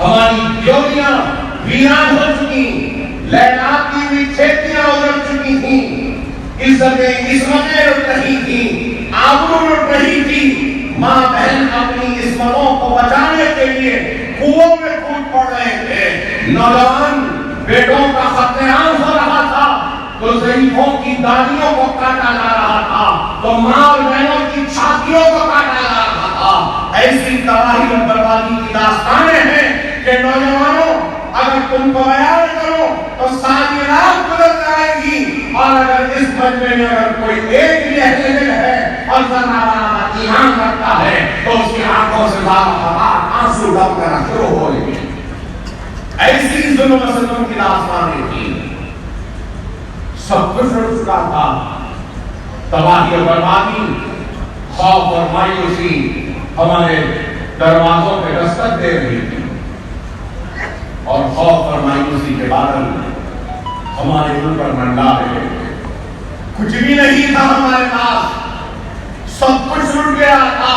ہماری دیوریاں ویران ہو چکی، لہلاتی ہوئی کھیتیاں اجڑ چکی تھیں، عصمتیں لٹ رہی تھیں، آبرو لٹ رہی تھی، ماں بہن اپنی عصمتوں کو بچانے کے لیے کنووں میں کود پڑ رہے تھے، نوجوان بیٹوں کا قتل عام ہو رہا تھا، تو ضعیفوں کی دادیوں کو کاٹا جا رہا تھا، تو ماں اور بہنوں کی چھاتیوں کو کاٹا جا رہا تھا۔ ایسی تباہی اور بربادی کی داستانیں ہیں کہ نوجوانوں اگر تم کو بیان کرو تو ساری رات گزر جائے گی، اور اگر اس مجمع میں اگر کوئی ایک بھی اہل دل ہے اور ذرہ برابر ایمان رکھتا ہے تو اس کی آنکھوں سے آنسو ڈھک کر شروع ہو گے۔ ایسی ظلم و ستم کی داستانیں تھیں، سب کچھ ہو چکا تھا، تباہی اور بربادی، خوف اور مایوسی ہمارے دروازوں پہ دستک دے رہی تھی، اور خوف اور مایوسی کے بادل ہمارے اوپر منڈا رہے تھے۔ کچھ بھی نہیں تھا ہمارے پاس، سب کچھ لٹ گیا تھا۔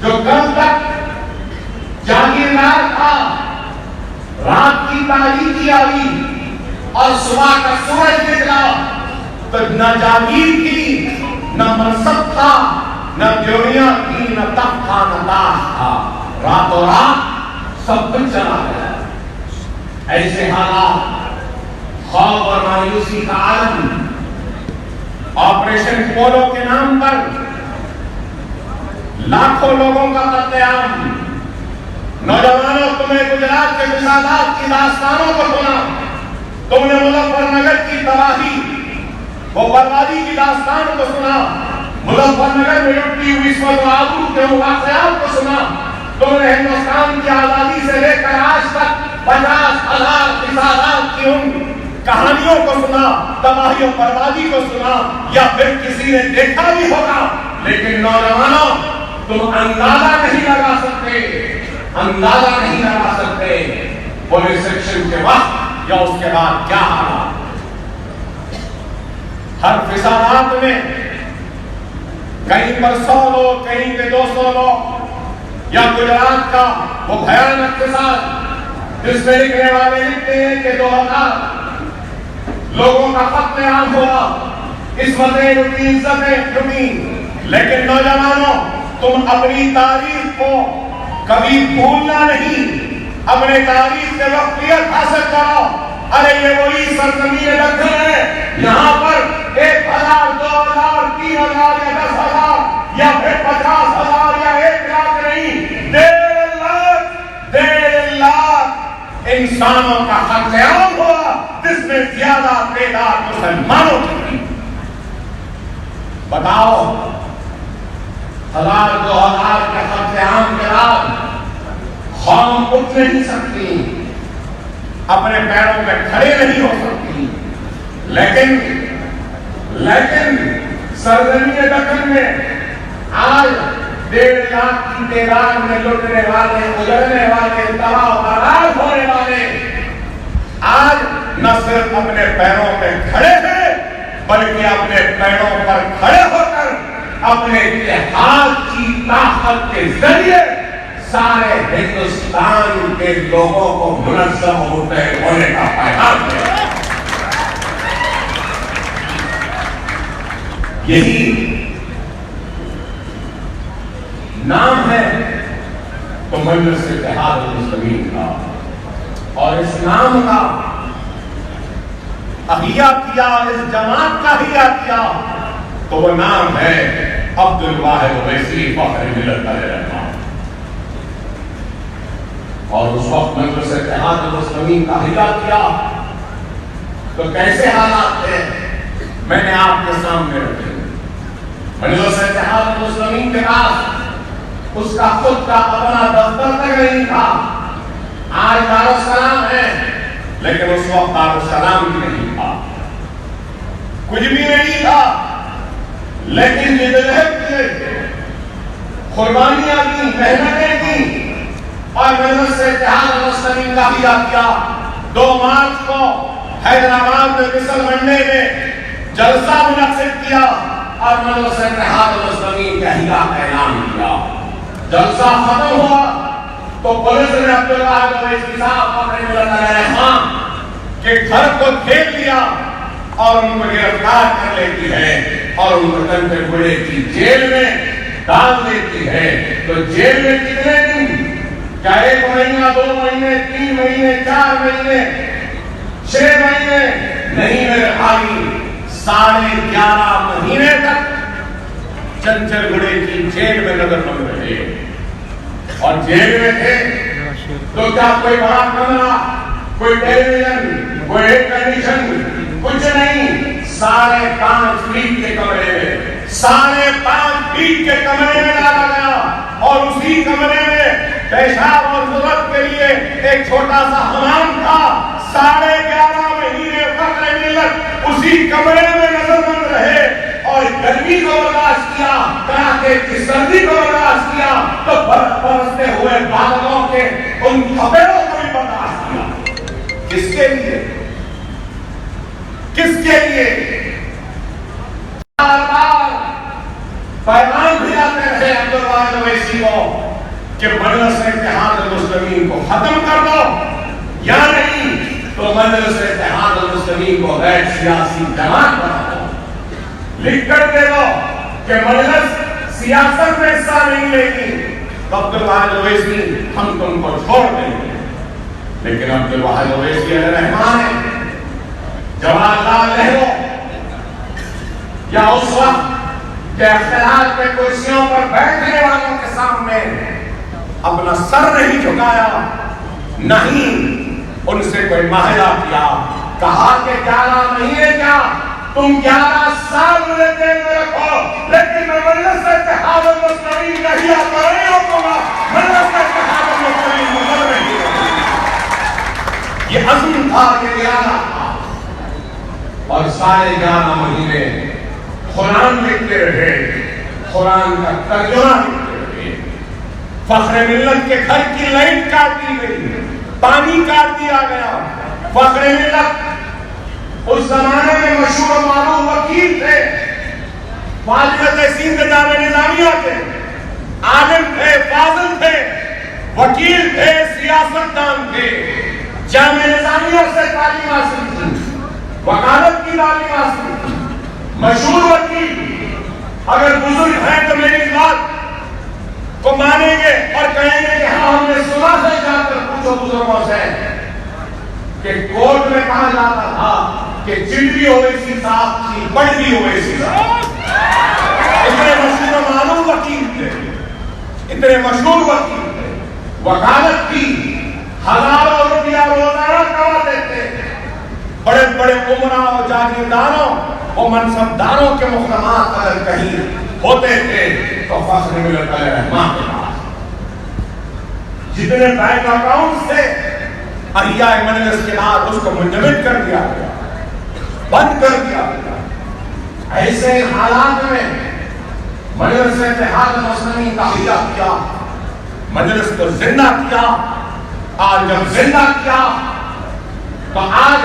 جو کل تک جاگیردار تھا، رات کی تاریکی آئی اور صبح کا سورج نکلا، تو نہ جاگیر تھی، نہ منصب تھا، نہ دیوریاں تھی، نہ تخت تھا، نہ تاج تھا، راتوں رات سب کچھ چلا گیا۔ ایسے حالات، خوف اور مایوسی کا عالم، آپریشن پولو کے نام پر لاکھوں لوگوں کا قتل عام۔ نوجوانوں، تمہیں گجرات کے فسادات کی داستانوں کو سنا، تم نے مظفر نگر کی تباہی وہ بربادی کی داستان کو سنا، مظفر نگر میں لٹی ہوئی عصمت و آبرو کے واقعات کو سنا، تم نے ہندوستان کی آزادی سے لے کر آج تک 50,000 فسادات کی ان کہانیوں کو سنا، تباہی و بربادی کو سنا، یا پھر کسی نے دیکھا بھی ہوگا، لیکن نوجوانوں تم اندازہ نہیں لگا سکتے، اندازہ نہیں لگا سکتے پولیس سیکشن کے وقت یا اس کے بعد کیا حالات۔ ہر فسادات میں کہیں پر 100 لوگ، کہیں پہ 200 لوگ، یا گجرات کا وہ بھیانک فساد جس میں لکھنے والے لکھتے ہیں کہ 2000 لوگوں کا قتل عام ہوا، عصمتیں لٹی، عزتیں لٹی، لیکن نوجوانوں تم اپنی تاریخ کو کبھی بھولنا نہیں، اپنے تاریخ سے وقفیت حاصل کرو۔ ارے یہ وہی سرزمین دکن ہے، یہاں پر 1000، 2000، 3000 یا 10,000 یا پھر 50,000 یا 1 لاکھ نہیں، 1.5 لاکھ انسانوں کا قتل عام ہوا، جس میں زیادہ تعداد مسلمانوں کی۔ بتاؤ 1000، 2000 کا قتل عام کے بعد قوم اٹھ نہیں سکتی، اپنے پیروں پہ کھڑے نہیں ہو سکتی، لیکن سرزمین دکن میں آج 1.5 لاکھ کی تعداد میں لٹنے والے، اجڑنے والے، تباہ و برباد ہونے والے آج نہ صرف اپنے پیروں پہ کھڑے ہیں بلکہ اپنے پیروں پر کھڑے ہو کر اپنے اتحاد کی طاقت کے ذریعے سارے ہندوستان کے لوگوں کو منظم ہوتے ہونے کا پیغام ہے۔ یہی نام ہے تو مجلس اتحاد المسلمین کا، اور اس نام کا احیا کیا، اس جماعت کا احیا کیا تو وہ نام ہے عبد الواحد اویسی فخر ملت علیہ الرحمہ۔ اور اس وقت مجلس اتحاد المسلمین کا احیا کیا تو کیسے حالات تھے میں نے آپ کے سامنے رکھے۔ مجلس اتحاد المسلمین کے پاس اس کا خود کا اپنا دفتر تک نہیں تھا۔ آج دارالسلام ہے لیکن اس وقت دارالسلام بھی نہیں تھا، کچھ بھی نہیں تھا، لیکن جدوجہد کی، قربانیاں کی، محنتیں کی، اور مجلس اتحاد المسلمین کا احیا کیا۔ 2 مارچ کو حیدرآباد میں مسل منڈے میں جلسہ منعقد کیا اور مجلس اتحاد المسلمین کا احیا کا اعلان کیا۔ جلسہ ختم ہوا تو پولیس نے عبدالواحد اویسی صاحب کے گھر کو گھیر لیا اور ان کو گرفتار کر لیتی ہے اور ان کو کنٹے گڑے کی جیل میں ڈال دیتی ہے. تو جیل میں کتنے دن؟ کیا 1 مہینہ 2 مہینے 3 مہینے 4 مہینے 6 مہینے؟ نہیں میرے بھائی، 11.5 مہینے تک چنچل گڑے کی جیل میں نظر بند رہے. اور جیل میں تھے تو کیا کوئی بڑا کمرہ، کوئی ٹیلی ویژن، کوئی ایئر کنڈیشن، کچھ نہیں. 5.5 فیٹ کے کمرے میں 5.5 فیٹ کے کمرے میں ڈالا گیا اور اسی کمرے میں پیشاب اور ضرورت کے لیے ایک چھوٹا سا حمام تھا. 11.5 مہینے فخر ملت اسی کمرے میں نظر بند رہے اور گرمی کو برداشت کیا، کڑاکے کی سردی کو برداشت کیا، تو برستے ہوئے بادلوں کے ان تھپیڑوں کو بھی برداشت کیا. کس کے لیے؟ کس کے لیے؟ بار بار پیغام بھیجاتے رہے عبدالواحد اویسی کو کہ مجلس اتحاد المسلمین کو ختم کر دو، یا نہیں تو مجلس اتحاد المسلمین کو غیر سیاسی جماعت بنا دو. لکھ کر دے دو کہ مجلس سیاست میں حصہ نہیں لے گی. عبدالواحد اویسی ہم تم کو چھوڑ دیں گے. لیکن عبدالواحد اویسی علیہ رحمان ہے، جواہر لال نہرو یا اس وقت کہ اختلاف کے کرسیوں پر بیٹھنے والوں کے سامنے اپنا سر نہیں جھکایا، نہیں ان سے کوئی معاہدہ کیا، کہا کہ 11 مہینے کیا تم 11 سال مجھے جیل میں رکھو لیکن میں مجلس اتحاد المسلمین نہیں آتا نہیں ہوگا، مجلس اتحاد المسلمین مقرر نہیں ہوگا. یہ عزم تھا، یہ ارادہ تھا. اور 11.5 مہینے قرآن لکھتے رہے، قرآن کا ترجمہ لکھتے رہے. فخر ملت کے گھر کی لائٹ کاٹ دی گئی، پانی کاٹ دیا گیا. فخر ملت اس زمانے میں مشہور و معروف وکیل تھے، فاضل تحسین کے جامعہ نظامیہ کے عالم تھے، فاضل تھے، وکیل تھے، سیاستدان تھے. جامعہ نظامیہ سے تعلیم حاصل کی، وکالت کی تعلیم حاصل کی. مشہور وکیل. اگر بزرگ ہیں تو میری بات کو مانیں گے اور کہیں گے کہ ہاں ہم نے سنا ہے. جا کر پوچھو بزرگوں سے کہ کورٹ میں کہا جاتا تھا کہ چڑی اویسی صاحب کی بڑی اویسی صاحب. اتنے مشہور و معروف وکیل تھے، اتنے مشہور وکیل تھے. وکالت کی ہزاروں روپیہ روزانہ کماتے تھے. بڑے بڑے عمراء اور جاگیرداروں اور منصبداروں کے مقدمات اگر کہیں ہوتے تھے تو فخر ملت علیہ رحمان کے پاس جتنے بینک اکاؤنٹس تھے احیاء مجلس کے بعد اس کو منجمد کر دیا گیا، بند کر دیا گیا. ایسے حالات میں مجلس اتحاد المسلمین کا احیاء کیا، مجلس کو زندہ کیا. آج جب زندہ کیا تو آج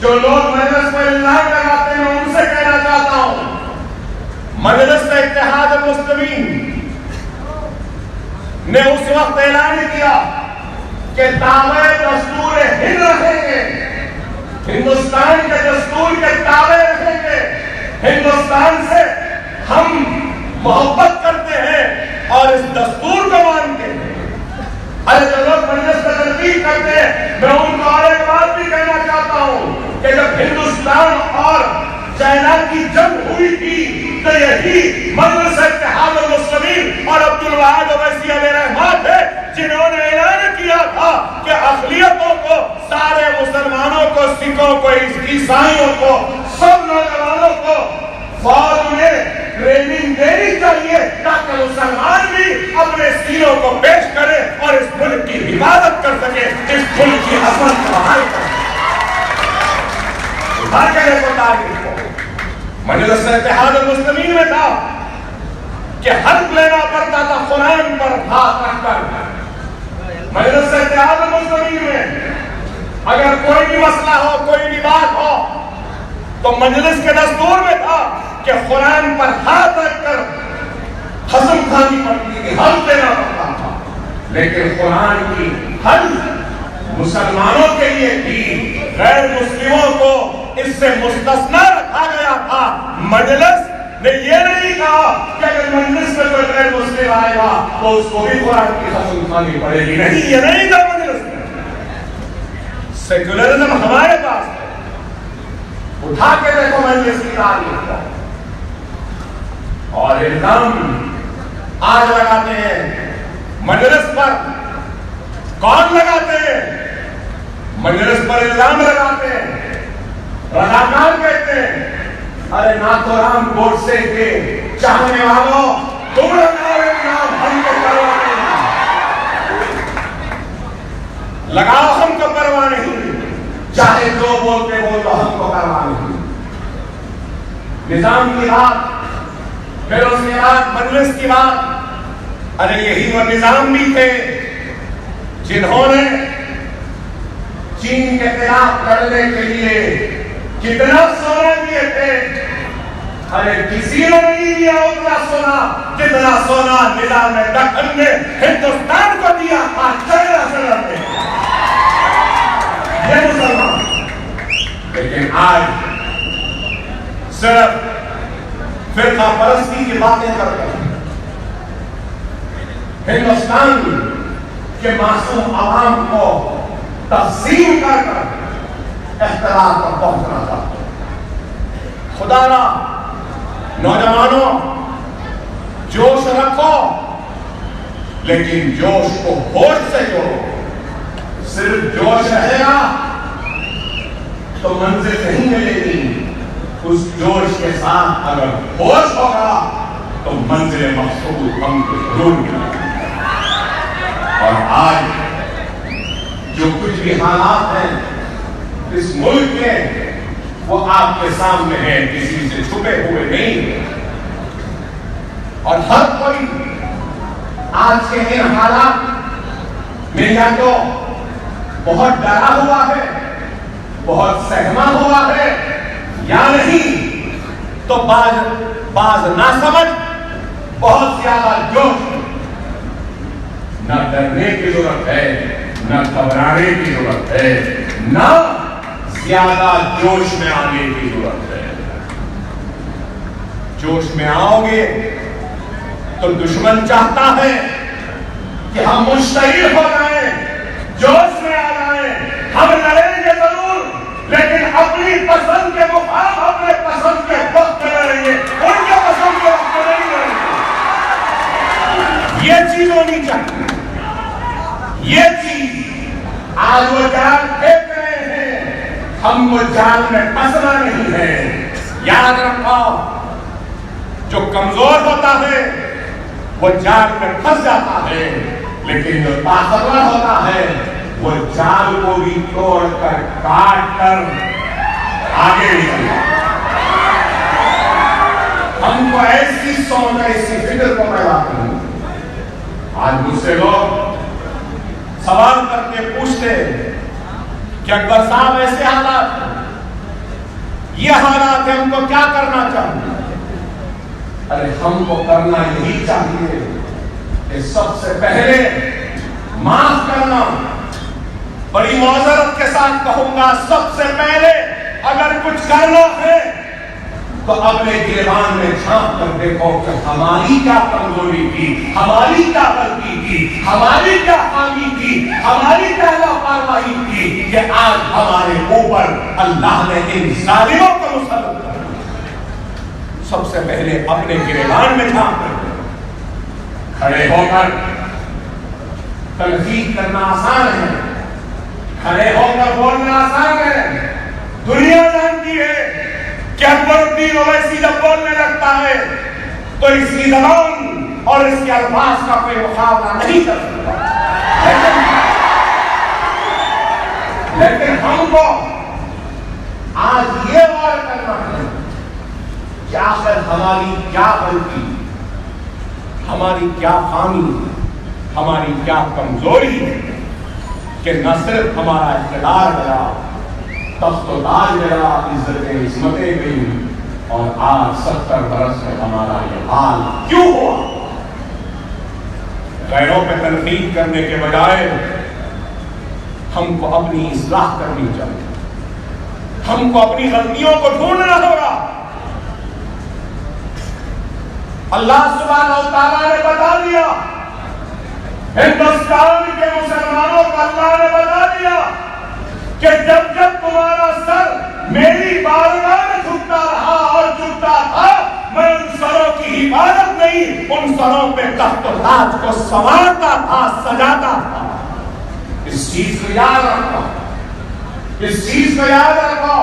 جو لوگ مجلس پر الزام لگاتے ہیں ان سے کہنا چاہتا ہوں، مجلس اتحاد المسلمین نے اس وقت اعلان کیا کہ تابع دستور ہند رہیں گے، ہندوستان کے دستور کے تابع رہیں گے، ہندوستان سے ہم محبت کرتے ہیں اور اس دستور کو مانتے ہیں. ارے جو لوگ مجلس میں تنقید کرتے ہیں میں ان کو اور ایک بات بھی کہنا چاہتا ہوں کہ جب ہندوستان اور چائنا کی جنگ ہوئی تھی تو یہی مجلس اتحاد المسلمین اور عبدالواحد اویسی علیہ رحمہ تھے جنہوں نے اعلان کیا تھا کہ اقلیتوں کو، سارے مسلمانوں کو، سکھوں کو، عیسائیوں کو، سب نوجوانوں کو فوج میں ٹریننگ دینی چاہیے تاکہ مسلمان بھی اپنے سینوں کو پیش کرے اور اس ملک کی حفاظت کر سکے، اس ملک کی عظمت کو بحال کر سکے. ہر جگہ کو تاریخ کو مجلس اتحاد المسلمین میں تھا کہ حلف لینا پڑتا تھا قرآن پر ہاتھ رکھ کر. مجلس اتحاد المسلمین میں اگر کوئی بھی مسئلہ ہو، کوئی بھی بات ہو تو مجلس کے دستور میں تھا کہ قرآن پر ہاتھ رکھ کر قسم کھانی پڑتی تھی، حلف دینا پڑتا تھا، لیکن قرآن کی حلف مسلمانوں کے لیے تھی، غیر مسلموں کو اس سے مستثنی رکھا گیا تھا۔ مجلس نے یہ نہیں کہا کہ اگر مجلس میں کوئی غیر مسلم آئے گا تو اس کو بھی قرآن کی قسم کھانی پڑے گی، نہیں، یہ نہیں کہا مجلس نے۔ سیکولرزم ہمارے پاس ہے، اٹھا کے دیکھو مجلس کی تاریخ کو، اور الزام آج لگاتے ہیں مجلس پر۔ کون لگاتے ہیں؟ مجلس پر الزام لگاتے ہیں، رضاکار کہتے ہیں۔ ارے ناتھورام گوڈسے کے چاہنے والوں، تم لگاؤ الزام، ہم کو پرواہ نہیں، لگاؤ، ہم کو پرواہ نہیں، چاہے جو بولتے بولو، ہم کو پرواہ نہیں۔ نظام کی بات، پھر اس کے بعد مجلس کی بات۔ ارے یہی وہ نظام بھی تھے جنہوں نے چین کے خلاف لڑنے کے لیے کتنا سونا دیے تھے؟ ارے کسی نے نہیں دیا اتنا سونا جتنا سونا نظام دکن نے ہندوستان کو دیا تھا چائنا سے لڑنے۔ یہ مسلمان، لیکن آج صرف فرقہ پرستی کی باتیں کرتے ہیں۔ ہندوستان کے معصوم عوام کو تقسیم کر کر اختلاف پر پہنچنا چاہتے ہیں۔ خدا را نوجوانوں، جوش رکھو، لیکن جوش کو ہوش سے جوڑو۔ صرف جوش رہے گا تو منزل نہیں ملے گی، اس جوش کے ساتھ اگر ہوش ہوگا تو منزل مقصود ہم کو ضرور ملے گی۔ اور آج جو کچھ بھی حالات ہیں اس ملک کے، وہ آپ کے سامنے ہیں، کسی سے چھپے ہوئے نہیں ہیں۔ اور ہر کوئی آج کے ان حالات میں یا تو بہت ڈرا ہوا ہے، بہت سہما ہوا ہے، یا نہیں تو بعض ناسمجھ، بہت زیادہ جوش۔ نہ ڈرنے کی ضرورت ہے، نہ گھبرانے کی ضرورت ہے، نہ زیادہ جوش میں آنے کی ضرورت ہے۔ جوش میں آؤ گے تو دشمن چاہتا ہے کہ ہم مشتعل ہو جائیں، جوش میں آ جائیں، ہم لڑیں گے ضرور، لیکن اپنی پسند کے مقام اپنے پسند کے وقت میں لڑیں گے، ان کے پسند کے وقت میں نہیں لڑیں گے۔ یہ چیز ہونی چاہیے۔ یہ چیز آج وہ جال پھینک رہے ہیں، ہم وہ جال میں پھنسنا نہیں ہے۔ یاد رکھو، جو کمزور ہوتا ہے وہ جال میں پھنس جاتا ہے، لیکن جو طاقتور ہوتا ہے وہ جال کو بھی توڑ کر کاٹ کر آگے نکلتا ہے۔ ہم کو ایسی سوچ، ایسی فکر کو میں لاتا ہوں۔ آج مجھ سے لوگ سوال کرتے پوچھتے کہ اکبر صاحب ایسے حالات، یہ حالات ہیں، ہم کو کیا کرنا چاہیے؟ ارے ہم کو کرنا یہی چاہیے کہ سب سے پہلے معاف کرنا۔ بڑی معذرت کے ساتھ کہوں گا، سب سے پہلے اگر کچھ کرنا ہے تو اپنے گریبان میں جھانک کر دیکھو کہ ہماری کیا کمزوری تھی، ہماری کیا غلطی تھی، ہماری کیا خامی تھی، ہماری کیا لاپرواہی تھی کہ آج ہمارے اوپر اللہ نے ان ظالموں کو مسلط کر دیا۔ سب سے پہلے اپنے گریبان میں جھانک کر کھڑے ہو کر تنقید کرنا آسان ہے، کھڑے ہو کر بولنا آسان ہے۔ دنیا جانتی ہے کہ اکبر الدین اویسی جب بولنے لگتا ہے تو اس کی زبان اور اس کے الفاظ کا کوئی مقابلہ نہیں کر سکتا۔ لیکن ہم کو آج یہ غور کرنا ہے کہ آخر ہماری کیا غلطی، ہماری کیا خامی، ہماری کیا کمزوری ہے کہ نہ صرف ہمارا اقتدار گیا، تخت و تاج گیا، عزتیں عصمتیں گئی، اور آج 70 برس میں ہمارا یہ حال کیوں ہوا؟ غیروں پہ تنقید کرنے کے بجائے ہم کو اپنی اصلاح کرنی چاہیے، ہم کو اپنی غلطیوں کو ڈھونڈنا ہوگا۔ اللہ سبحانہ و تعالیٰ نے بتا دیا، ہندوستان کے مسلمانوں کو اللہ نے بتا دیا کہ جب جب تمہارا سر میری بارگاہ میں جھکتا رہا اور جھکتا تھا، میں ان سروں کی حفاظت نہیں، ان سروں پہ تخت و تاج کو سنوارتا تھا، سجاتا تھا۔ اس چیز کو یاد رکھو، اس چیز کو یاد رکھو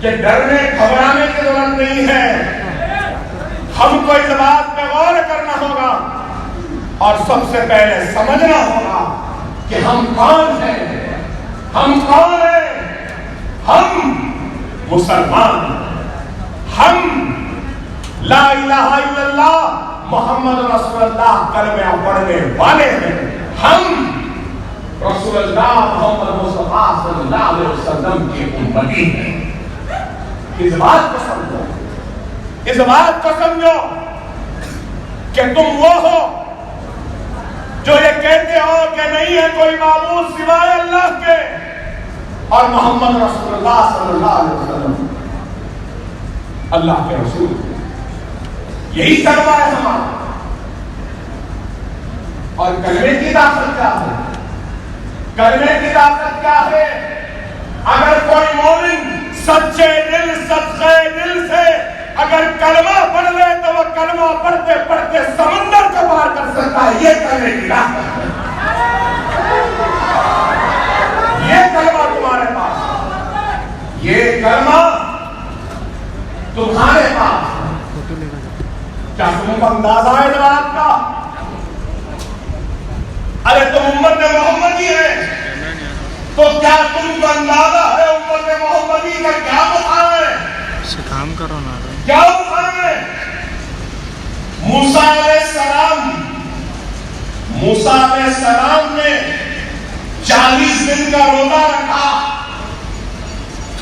کہ ڈرنے گھبرانے کی ضرورت نہیں ہے۔ ہم کو اس بات پہ غور کرنا ہوگا اور سب سے پہلے سمجھنا ہوگا کہ ہم کون ہیں، ہم کون ہیں؟ ہم مسلمان، ہم لا الہ الا اللہ محمد رسول اللہ کلمہ پڑھنے والے ہیں، ہم رسول اللہ محمد مصطفیٰ صلی اللہ علیہ وسلم کی امتی ہیں۔ اس بات کو سمجھو، اس بات کو سمجھو کہ تم وہ ہو جو یہ کہتے ہو کہ نہیں ہے کوئی معبود سوائے اللہ کے اور محمد رسول اللہ صلی اللہ علیہ وسلم اللہ کے رسول، یہی کلمہ ہے ہمارا۔ اور کلمے کی طاقت کیا ہے؟ کلمے کی طاقت کیا ہے؟ اگر کوئی مومن سچے دل صدقے دل سے اگر کلمہ پڑھ لے تو وہ کلمہ پڑھتے پڑھتے سمندر کو پار کر سکتا ہے۔ یہ کلمے کی طاقت ہے، یہ کلمہ تمہارے پاس، یہ کلمہ تمہارے پاس۔ کیا تم کو اندازہ ہے اس بات کا؟ ارے تم امت محمدی ہے تو کیا تم کو اندازہ ہے امت محمدی کا کیا مقام ہے؟ کام کرو نا، کیا مقام ہے؟ موسیٰ علیہ السلام نے 40 دن کا روزہ رکھا،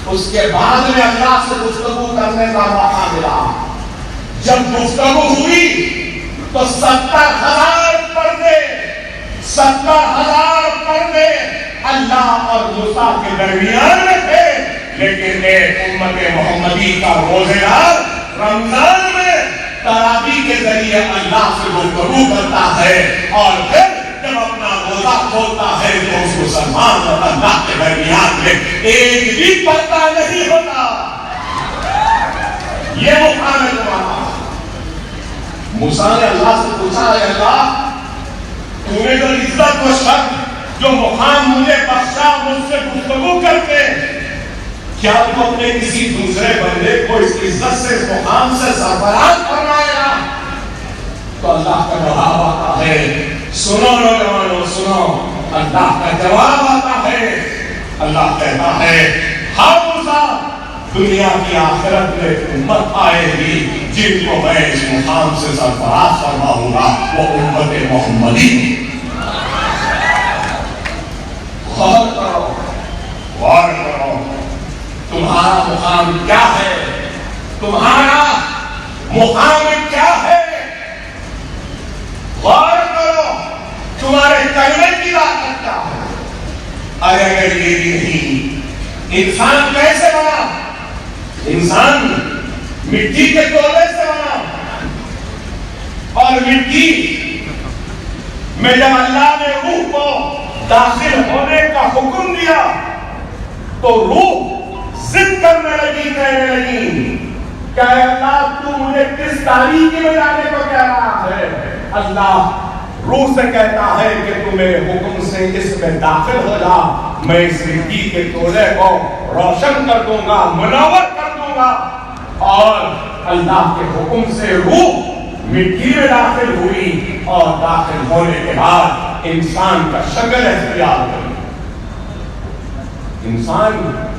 اس کے بعد میں اللہ سے گفتگو کرنے کا موقع ملا۔ جب گفتگو ہوئی تو 70,000 پردے اللہ اور موسیٰ کے درمیان میں تھے، لیکن ایک امت محمدی کا روزے دار رمضان میں تراویح کے ذریعے اللہ سے گفتگو کرتا ہے اور پھر جب اپنا روزہ کھولتا ہے تو اس مسلمان اور اللہ کے درمیان میں ایک بھی پردہ نہیں ہوتا۔ یہ مقام ہے تمہارا۔ موسیٰ نے اللہ سے پوچھا، اے اللہ تو نے جو عزت و شرف جو مقام مجھے بخشا مجھ سے گفتگو کرتے، کیا تو اپنے کسی دوسرے بندے کو اس عزت سے اس مقام سے سرفراز فرمائے گا؟ تو اللہ کا جواب آتا ہے، سنو نوجوانوں سنو، اللہ کا جواب آتا ہے، اللہ کہتا ہے ہاں موسیٰ دنیا کی آخرت میں امت آئے گی جن کو میں اس مقام سے سرفراز فرماؤں گا، وہ امت محمدی۔ غور کرو تمہارا مقام کیا ہے، تمہارا مقام کیا ہے؟ غور کرو تمہارے کلمے کی طاقت کیا ہے؟ اگر یہ نہیں، انسان کیسے بنا؟ انسان مٹی کے تولے سے بنا، اور مٹی میں جب اللہ نے روح کو داخل ہونے کا حکم دیا تو روح ضد کرنے لگی، کہنے لگی کہ اے اللہ تو مجھے کس تاریکی میں جانے کو کہہ رہا ہے؟ اللہ روح سے کہتا ہے کہ تو میرے حکم سے اس میں داخل ہو جا، میں اس مٹی کے تولے کو روشن کر دوں گا، منور کر دوں گا۔ اور اللہ کے حکم سے روح مٹی میں داخل ہوئی اور داخل ہونے کے بعد انسان کا شکل اختیار کری۔ انسان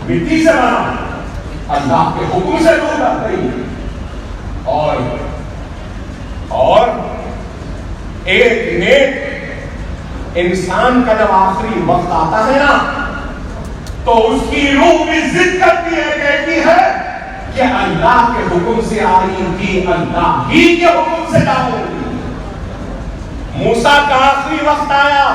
مٹی سے بنا، اللہ کے حکم سے روح لگ گئی، اور ایک نیک انسان کا جب آخری وقت آتا ہے نا تو اس کی روح بھی ضد کرتی ہے، کہتی ہے کہ اللہ کے حکم سے آئی تھی، اللہ ہی کے حکم سے جاؤں گی۔ موسیٰ کا آخری وقت آیا،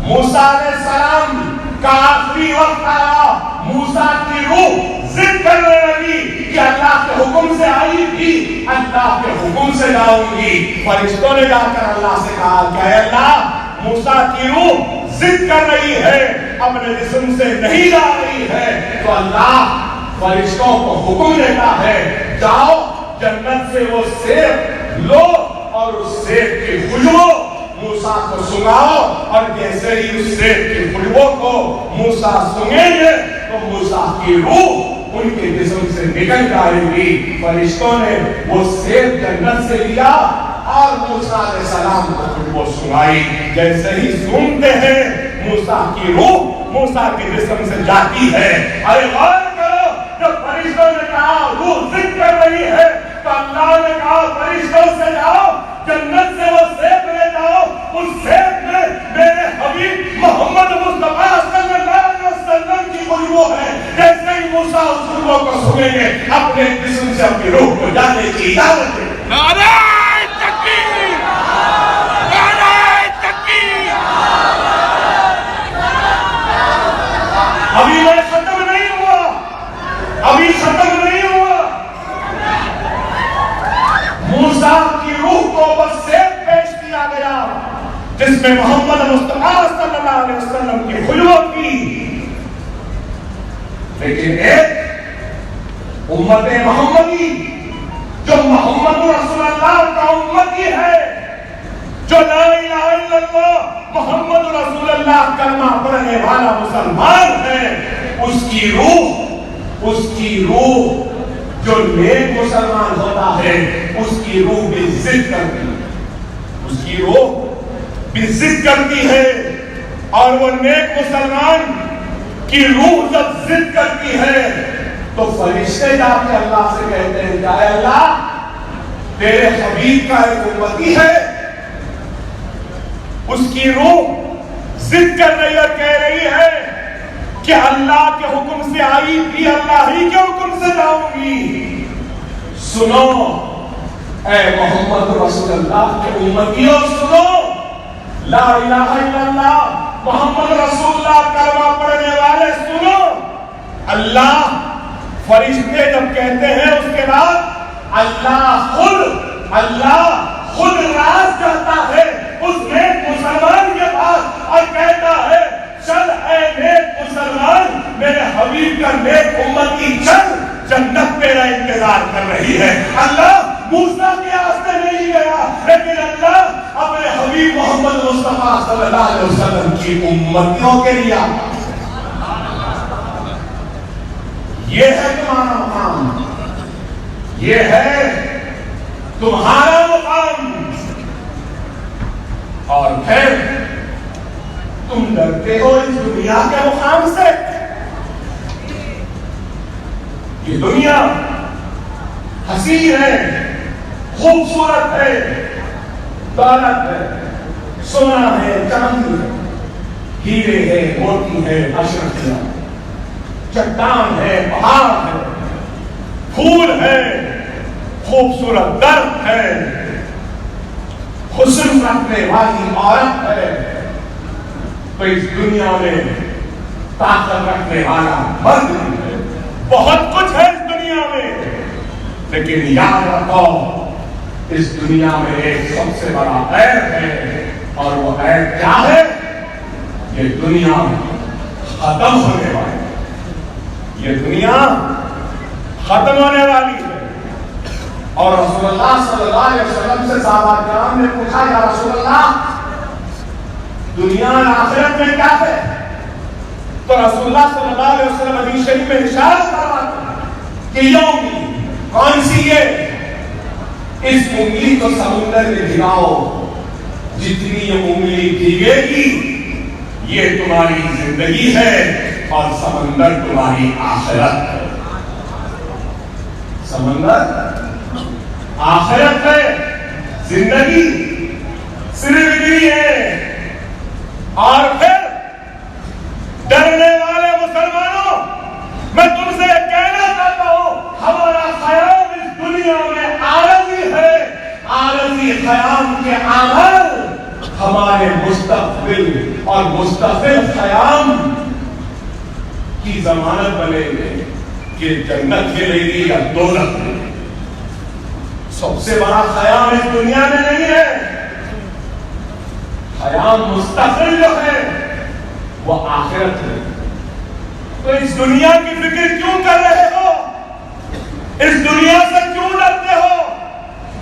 موسیٰ علیہ السلام کا آخری وقت آیا، موسیٰ کی روح ضد کرنے لگی کہ اللہ کے حکم سے آئی تھی، اللہ کے حکم سے جاؤں گی۔ فرشتوں نے جا کر اللہ سے کہا کہ اے اللہ، موسیٰ کی روح ضد کر رہی ہے، اپنے جسم سے نہیں جا رہی ہے۔ تو اللہ فرشتوں کو حکم دیتا ہے، جاؤ جنت سے وہ سیب لو اور اس سیب کی خوشبو موسیٰ کو سنگاؤ، اور جیسے ہی اس سیب کی خوشبو کو موسیٰ سنگیں گے تو موسیٰ کی روح ان کے جسم سے نکل جائے گی۔ فرشتوں نے وہ سیب جنت سے لیا اور موسیٰ علیہ السلام کو خوشبو سنگائی۔ جیسے ہی سنتے ہیں موسیٰ کی روح موسیٰ کے جسم سے جاتی ہے۔ ارے غور کرو، جب فرشتوں نے کہا روح ضد کر رہی ہے تو اللہ نے کہا فرشتوں سے جاؤ جنت سے وہ سیب لے جاؤ، اس سیب میں میرے حبیب محمد مصطفیٰ صلی اللہ علیہ وسلم کی خوشبو ہے۔ جیسے ہی موسیٰ اس خوشبو کو سنیں گے اپنے جسم سے اپنی روح کو جانے کی اجازت دے۔ نعرہ تکبیر! نعرہ تکبیر! ابھی میں ختم نہیں ہوا، ابھی ختم نہیں ہوا۔ موسیٰ کی روح کو بس سیب پیش کیا گیا جس میں محمد مصطفیٰ صلی اللہ علیہ وسلم کی خوشبو تھی، لیکن ایک امت محمدی جو محمد رسول اللہ کا امتی ہے، جو لا الہ الا اللہ محمد رسول اللہ کلمہ پڑھنے والا مسلمان ہے، اس کی روح جو نیک مسلمان ہوتا ہے اس کی روح بھی ضد کرتی ہے، اس کی روح بھی ضد کرتی ہے۔ اور وہ نیک مسلمان کی روح جب ضد کرتی ہے تو فرشتے جا کے اللہ سے کہتے ہیں کہ اے اللہ، تیرے حبیب کا ایک امتی ہے، اس کی روح ضد کر رہی اور کہہ رہی ہے کہ اللہ کے حکم سے آئی تھی، اللہ ہی کے حکم سے جاؤں گی۔ سنو اے محمد رسول اللہ کے امتیوں، سنو، لا الہ الا اللہ محمد رسول اللہ کلمہ پڑھنے والے سنو، اللہ فرشتے جب کہتے ہیں اس کے بعد اللہ خود راز جاتا ہے اس نیک مسلمان کے پاس اور کہتا ہے چل اے نیک مسلمان، میرے حبیب کا نیک امتی چل، جنت تیرا انتظار کر رہی ہے۔ اللہ موسیٰ کے راستے نہیں گیا، لیکن اللہ اپنے حبیب محمد مصطفیٰ صلی اللہ علیہ وسلم کی امتیوں کے لیے یہ ہے تمہارا مقام، یہ ہے تمہارا مقام۔ اور پھر تم ڈرتے ہو اس دنیا کے مقام سے؟ یہ دنیا حسین ہے، خوبصورت ہے، دولت ہے، سونا ہے، چاندی ہے، ہیرے ہے، موتی ہے، اشرفیاں، چٹان ہے، پہاڑ ہے، پھول ہے، خوبصورت درخت ہے، حسن رکھنے والی عورت ہے، تو اس دنیا میں طاقت رکھنے والا مرد ہے، بہت کچھ ہے اس دنیا میں، لیکن یاد رکھو اس دنیا میں ایک سب سے بڑا عیب ہے، اور وہ عیب کیا ہے؟ یہ دنیا ختم ہونے والی ہے، یہ دنیا ختم ہونے والی ہے۔ اور رسول اللہ صلی اللہ علیہ وسلم سے صحابہ کرام نے پوچھا یا رسول اللہ دنیا اور آخرت میں کیا ہے؟ تو رسول اللہ صلی اللہ علیہ وسلم حدیث شریف میں ارشاد فرماتے کہ یوم کون سی ہے؟ اس انگلی کو سمندر میں گراؤ، جتنی یہ انگلی بھیگے گی یہ تمہاری زندگی ہے اور سمندر تمہاری آخرت ہے۔ سمندر آخرت ہے، زندگی صرف اتنی ہے۔ اور پھر ڈرنے والے مسلمانوں، میں تم سے کہنا چاہتا ہوں ہمارا خیام اس دنیا میں عارضی ہے، عارضی خیام کے عمل ہمارے مستقبل اور مستقبل قیام کی ضمانت بنے گے کہ جنت ملے گی یا دوزخ ملے گی۔ سب سے بڑا قیام اس دنیا میں نہیں ہے، قیام مستقبل جو ہے وہ آخرت ہے۔ تو اس دنیا کی فکر کیوں کر رہے ہو؟ اس دنیا سے کیوں ڈرتے ہو؟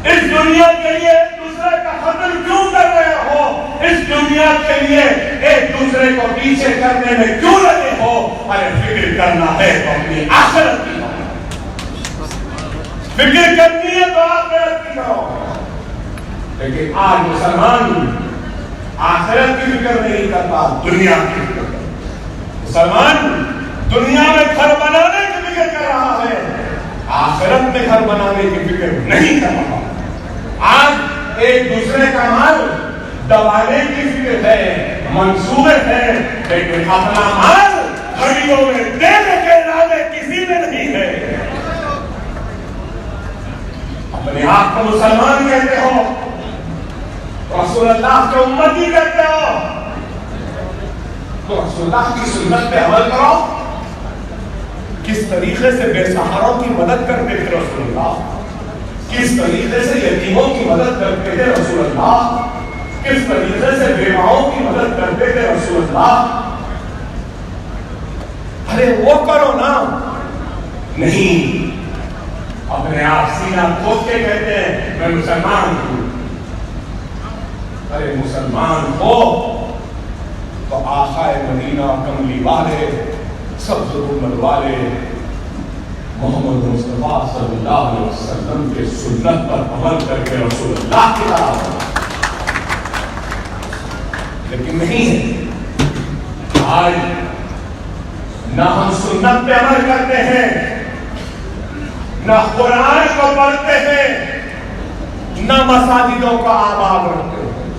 اس دنیا کے لیے ایک دوسرے کا قتل کیوں کر رہے ہو؟ اس دنیا کے لیے ایک دوسرے کو پیچھے کرنے میں کیوں لگے ہو؟ ارے فکر کرنا ہے تو اپنی آخرت کی کرو، فکر کرنی ہے تو آخرت کی کرو۔ لیکن آج مسلمان آخرت کی فکر نہیں کرتا، دنیا کی فکر کرتا۔ مسلمان دنیا میں گھر بنانے کی فکر کر رہا ہے، آخرت میں گھر بنانے کی فکر نہیں کر رہا۔ آج ایک دوسرے کا مال دبانے کی فکر ہے، منصوبے ہیں، لیکن اپنا مال غریبوں میں دینے کے ارادے کسی میں نہیں ہے۔ اپنے آپ کو مسلمان کہتے ہو، رسول اللہ کے امتی کہتے ہو، تو رسول اللہ کی سنت پہ عمل کرو۔ کس طریقے سے بے سہاروں کی مدد کرتے تھے رسول اللہ، کس طریقے سے یتیموں کی مدد کرتے تھے رسول اللہ، کس طریقے سے بیواؤں کی مدد کرتے تھے رسول اللہ۔ ارے وہ کرو نا، نہیں، اپنے آپ سینہ کھود کے کہتے ہیں میں مسلمان ہوں۔ ارے مسلمان ہو تو آقا مدینہ کملی والے، سبز امت والے محمد مصطفیٰ صلی اللہ علیہ وسلم کے سنت پر عمل کر کے رسول اللہ کی طرح، لیکن نہیں ہے۔ آج نہ ہم سنت پہ عمل کرتے ہیں، نہ قرآن کو پڑھتے ہیں، نہ مساجدوں کا آباد رکھتے ہیں،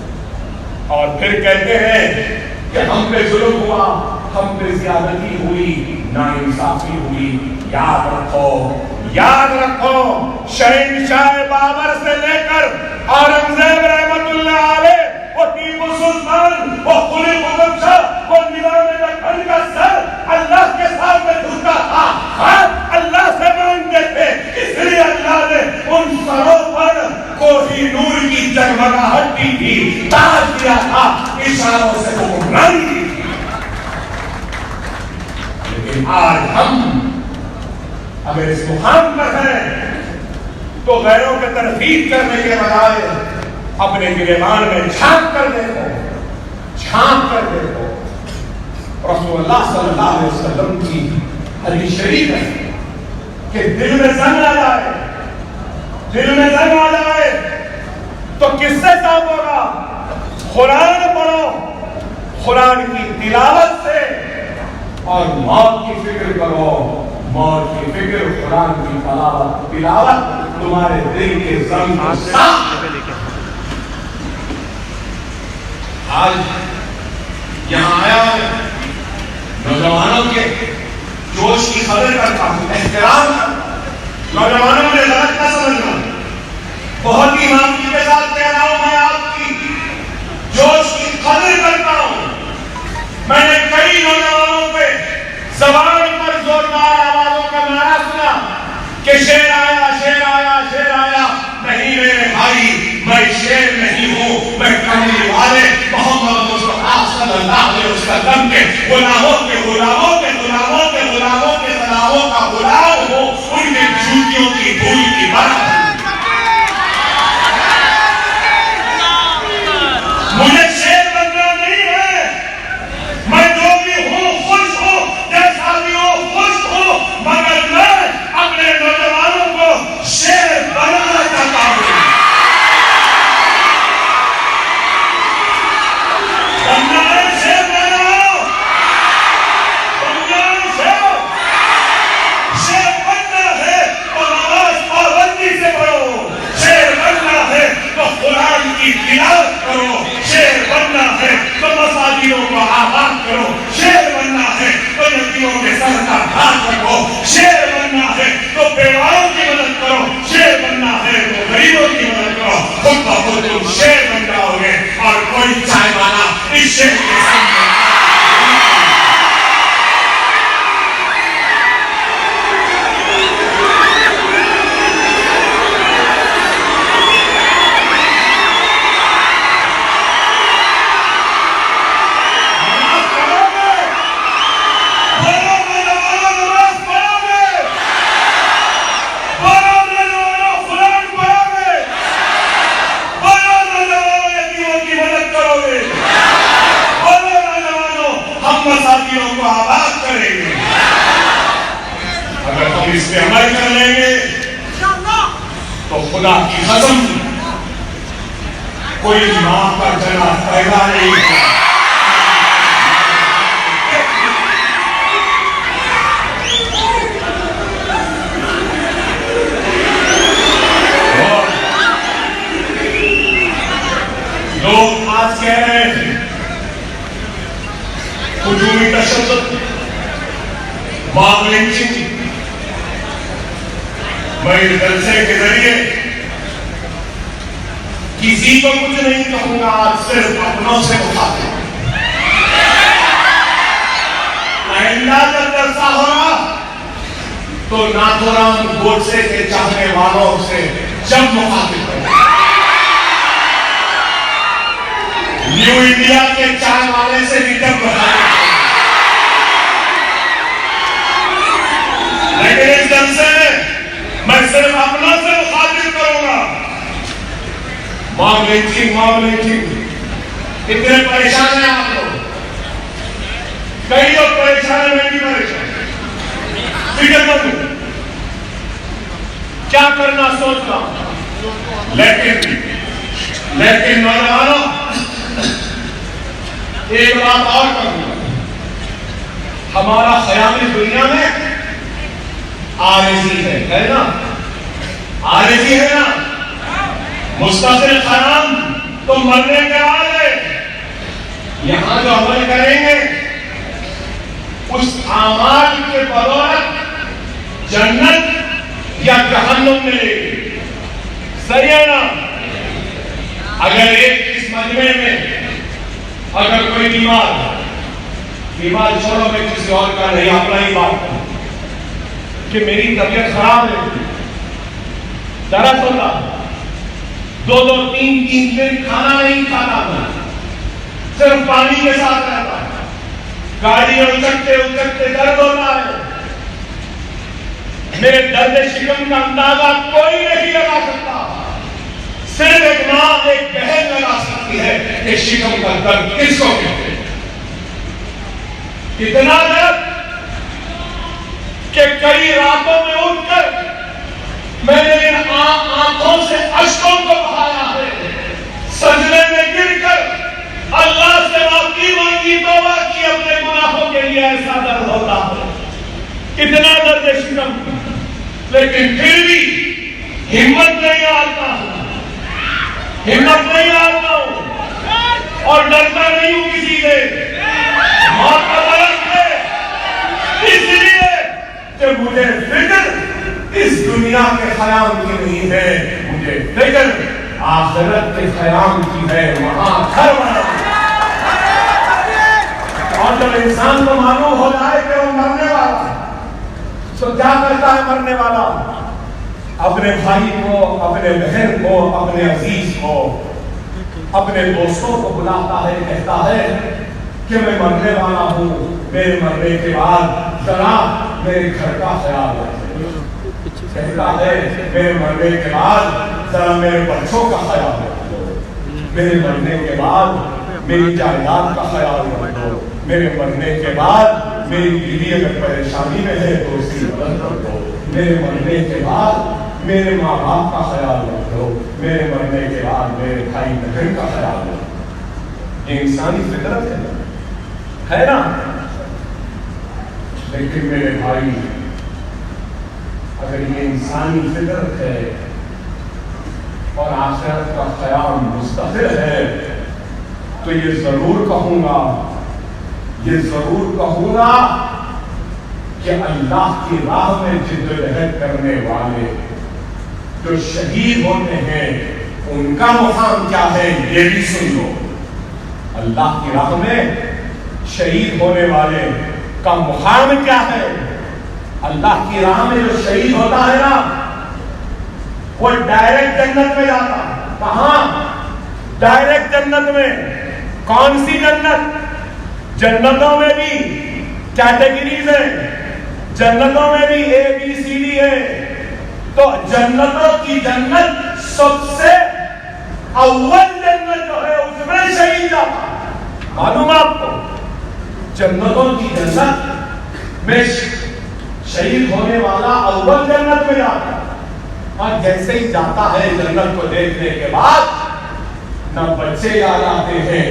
اور پھر کہتے ہیں کہ ہم پہ ظلم ہوا، ہم پہ زیادتی ہوئی، ناانصافی ہوئی۔ یاد رکھو، یاد رکھو، شہنشاہ بابر سے لے کر اورنگزیب رحمت اللہ علیہ، وہ ٹیپو سلطان، وہ قلی قطب شاہ، وہ نظام دکن کا سر اللہ کے سامنے جھکا تھا، ہاتھ اللہ سے مانگتے تھے، اس لیے اللہ نے ان سروں پر کوہی نور کی جگمگاہٹ کی تھی، تاج دیا تھا، اشاروں سے وہ حکمرانی کی تھی۔ لیکن آج ہم اگر اس مقام پر ہیں تو غیروں کے تنقید کرنے کے بجائے اپنے گریبان میں جھانک کر دیکھو، جھانک کر دیکھو۔ رسول اللہ صلی اللہ علیہ وسلم کی حدیث شریف ہے کہ دل میں زنگ آ جائے، دل میں زنگ آ جائے تو کس سے صاف ہوگا؟ قرآن پڑھو، قرآن کی تلاوت سے، اور موت کی فکر کرو، موت کی فکر، قرآن کی تلاوت تمہارے دل کے زنگ کو صاف۔ آج یہاں آیا نوجوانوں کے جوش کی قدر کرتا ہوں، احترام کرتا، نوجوانوں نے غلط نہ سمجھنا، بہت ہی معافی کے ساتھ کہہ رہا ہوں، میں آپ کی جوش کی قدر کرتا ہوں۔ میں نے کئی نوجوانوں پہ زبان پر زوردار آوازوں کا نعرہ سنا کہ شیر آیا، شیر آیا، شیر آیا۔ نہیں میرے بھائی، میں شیر نہیں ہوں، میں کملی والے محمد مصطفیٰ صلی اللہ علیہ وسلم کے غلاموں کے غلاموں کے غلاموں کے غلاموں کے غلاموں کا غلام ہوں، ان کے جوتیوں کی دھول کی برکت۔ مجھے شیر بننا نہیں ہے، میں جو بھی ہوں خوش ہوں، جیسا بھی ہوں خوش ہوں، مگر میں اپنے نوجوانوں کو شیر بنانا چاہتا ہوں۔ بننا ہے، شیر بناؤ، تو خدا کی قسم کوئی ماں کا جنا پیدا نہیں ہوا. لوگ آج کہہ رہے ہیں ہجومی تشدد، ماب لنچنگ. میں اس جلسے کے ذریعے کسی کو کچھ نہیں کہوں گا، آج صرف اپنوں سے مخاطب. آئندہ جب جلسہ ہوگا تو ناتھورام گوڈسے کے چاہنے والوں سے جب مخاطب ہوگا، نیو انڈیا کے چاہنے والے سے بھی جب مخاطب ہوگا. لیکن اس جلسے میں صرف اپنا سے مخاطب کروں گا. ماب لنچنگ اتنے پریشان ہیں آپ لوگ، کئی لوگ پریشان ہیں، میں بھی پریشان. فکر مت ہوں کیا کرنا سوچ رہا ہوں، لیکن نوجوانوں ایک بات اور کروں گا. ہمارا خیال اس دنیا میں عارضی ہے نا، عارضی ہے نا. مستقل خیام تو مرنے کے بعد ہے. یہاں جو عمل کریں گے اس اعمال کے بدولت جنت یا جہنم ملے گی. صحیح ہے نا؟ اگر ایک اس مجمع میں اگر کوئی بیمار چھوڑو، میں کسی اور کا نہیں اپنا ہی بات کروں کہ میری طبیعت خراب ہے، درد ہوتا، 2-3 دن کھانا نہیں کھاتا تھا، صرف پانی کے ساتھ رہتا، گاڑی میں اچکتے درد ہوتا ہے. میرے درد شکم کا اندازہ کوئی نہیں لگا سکتا، صرف ایک ماں ایک بہن لگا سکتی ہے کہ شکم کا درد کس کو کہتے ہیں. اتنا درد کہ کئی راتوں میں اٹھ کر میں نے ان آنکھوں سے اشکوں کو بہایا ہے، سجدے میں گر کر اللہ سے معافی مانگی، توبہ کی اپنے گناہوں کے لیے. ایسا درد ہوتا ہے، اتنا درد شکم. لیکن پھر بھی ہمت نہیں آتا ہوں اور ڈرتا نہیں ہوں کسی سے. موت کا درد ہے اس لیے کہ مجھے فکر اس دنیا کے خیام کی نہیں ہے، مجھے فکر آخرت کے خیام کی ہے. وہاں گھر بنا. اور جب انسان کو معلوم ہو جائے کہ وہ مرنے والا ہے تو کیا کرتا ہے مرنے والا؟ اپنے بھائی کو، اپنے بہن کو، اپنے عزیز کو، اپنے دوستوں کو بلاتا ہے، کہتا ہے کہ میں مرنے والا ہوں، میرے مرنے کے بعد ذرا میرے گھر کا خیال رکھیں. کہتا ہے میرے مرنے کے بعد ذرا میرے بچوں کا خیال رکھو، میرے مرنے کے بعد میری جائیداد کا خیال رکھو، میرے مرنے کے بعد میری بیوی اگر پریشانی میں ہے تو اس کی مدد کرو، میرے مرنے کے بعد میرے ماں باپ کا خیال رکھو، میرے مرنے کے بعد میرے بھائی بہن کا خیال رکھو. یہ انسانی فطرت ہے نا؟ لیکن میرے بھائی، اگر یہ انسانی فطرت ہے اور آخرت کا خیال مستقل ہے تو یہ ضرور کہوں گا کہ اللہ کی راہ میں جدوجہد کرنے والے جو شہید ہوتے ہیں ان کا مقام کیا ہے یہ بھی سن لو. اللہ کی راہ میں شہید ہونے والے کا مقام کیا ہے؟ اللہ کی راہ میں جو شہید ہوتا ہے نا وہ ڈائریکٹ جنت میں جاتا. کہاں؟ ڈائریکٹ جنت میں. کون سی جنت؟ جنتوں میں بھی کیٹیگریز ہیں، جنتوں میں بھی ABCD ہے. تو جنتوں کی جنت سب سے اول جنت جو ہے اس میں شہید جاتا. معلوم آپ کو جنتوں کی جنت میں شہید ہونے والا اول جنت میں جاتا. اور جیسے ہی جاتا ہے جنت کو دیکھنے کے بعد نہ بچے یاد آتے ہیں،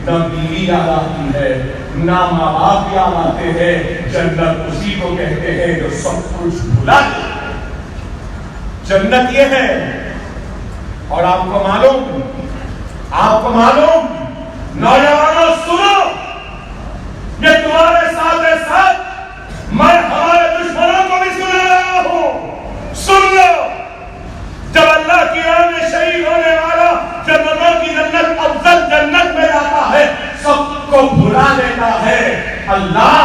نہ بیوی یاد آتی ہے، نہ ماں باپ یاد آتے ہیں. جنت اسی کو کہتے ہیں جو سب کچھ بھلا دے. جنت یہ ہے. اور آپ کو معلوم نوجوانوں سنو، یہ تمہارے ساتھ میں ہمارے دشمنوں کو بھی سنا رہا ہوں. سن لو، جب اللہ کی راہ میں شہید ہونے والا جنتوں کی جنت افضل جنت میں جاتا ہے، سب کو بھلا دیتا ہے. اللہ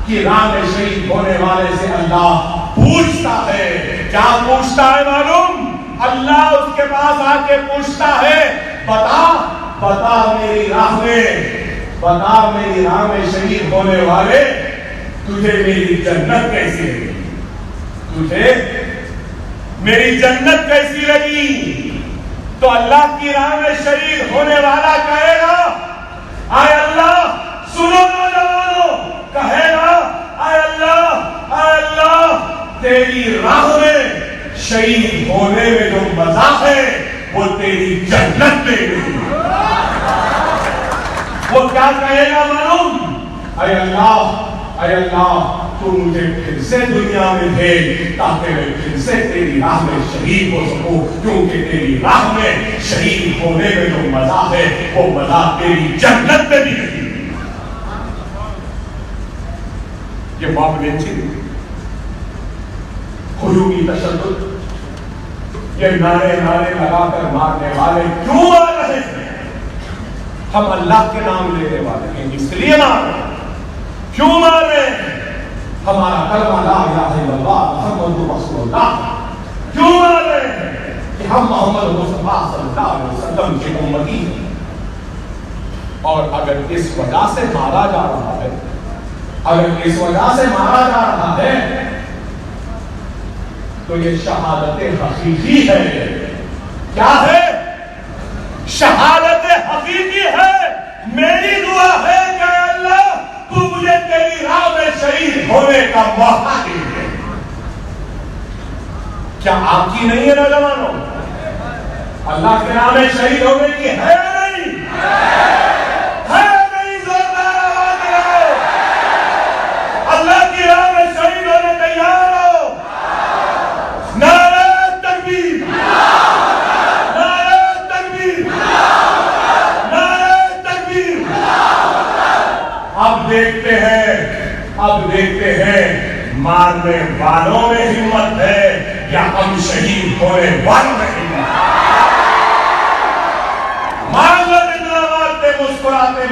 کی راہ میں شہید ہونے والے سے اللہ پوچھتا ہے. کیا پوچھتا ہے معلوم؟ اللہ اس کے پاس آ کے پوچھتا ہے، بتا میری راہ میں شہید ہونے والے، تجھے میری جنت کیسی لگی؟ تجھے میری جنت کیسی لگی؟ تو اللہ کی راہ میں شہید ہونے والا کہے گا، اے اللہ، سنو نوجوانوں، کہے گا، اے اللہ، تیری راہ میں شہید ہونے میں جو مزہ ہے وہ تیری جنت میں نہیں. وہ کیا کہے گا معلوم؟ اے اللہ، تو مجھے پھر سے دنیا میں بھیج تاکہ میں پھر سے تیری راہ میں شہید ہو سکوں، کیونکہ تیری راہ میں شہید ہونے میں جو مزہ ہے وہ مزہ تیری جنت میں بھی نہیں. یہ معاملے ہجومی تشدد، یہ نعرے لگا کر مارنے والے کیوں آ رہے ہیں؟ ہم اللہ کے نام لینے والے ہیں، اس لیے مار رہے ہیں. کیوں مار رہے ہیں؟ ہمارا کلمہ لا الہ الا اللہ محمد رسول اللہ. کیوں مار رہے ہیں؟ کہ ہم محمد مصطفیٰ صلی اللہ علیہ وسلم کے امتی ہیں. اور اگر اس وجہ سے مارا جا رہا ہے تو یہ شہادت حقیقی ہے. کیا ہے؟ شہادت حقیقی ہے. میری دعا ہے کہ اللہ تو مجھے تیری راہ میں شہید ہونے کا موقع دے. کیا آپ کی نہیں ہے نوجوانوں؟ اللہ کے راہ میں شہید ہونے کی ہے یا نہیں؟ ہے نہیں؟ زوردار آواز دلاؤ. اللہ کی راہ میں شہید ہونے تیار ہو؟ نعرہ تکبیر، نعرہ تکبیر، نعرہ تکبیر. اب دیکھتے ہیں مارنے والوں میں ہمت ہے یا ہم شہید ہونے والوں میں ہمت.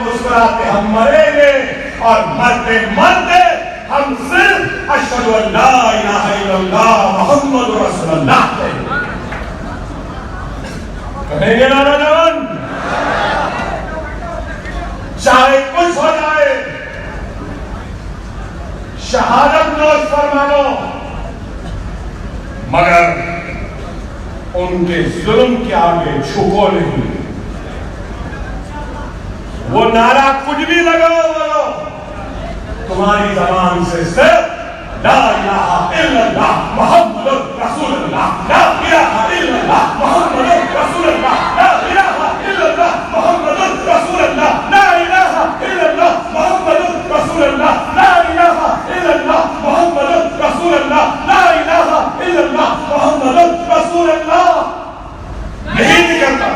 مسکراتے ہم مریں گے، اور مرتے ہم صرف اشہد ان لا الہ الا اللہ محمد رسول اللہ کہیں گے. نا نوجوان، چاہے کچھ ہو جائے، شہادت نوش فرما لو، مگر ان کے ظلم کے آگے جھکو نہیں. وہ نعرہ کچھ بھی لگاؤ بولو، تمہاری زبان سے صرف لا الہ الا اللہ محمد رسول اللہ، لا الہ الا اللہ محمد رسول اللہ، لا الہ الا اللہ محمد رسول اللہ، لا الہ الا اللہ محمد رسول اللہ، لا الہ الا اللہ محمد رسول اللہ، لا الہ الا اللہ محمد رسول اللہ. نہیں نکلتا.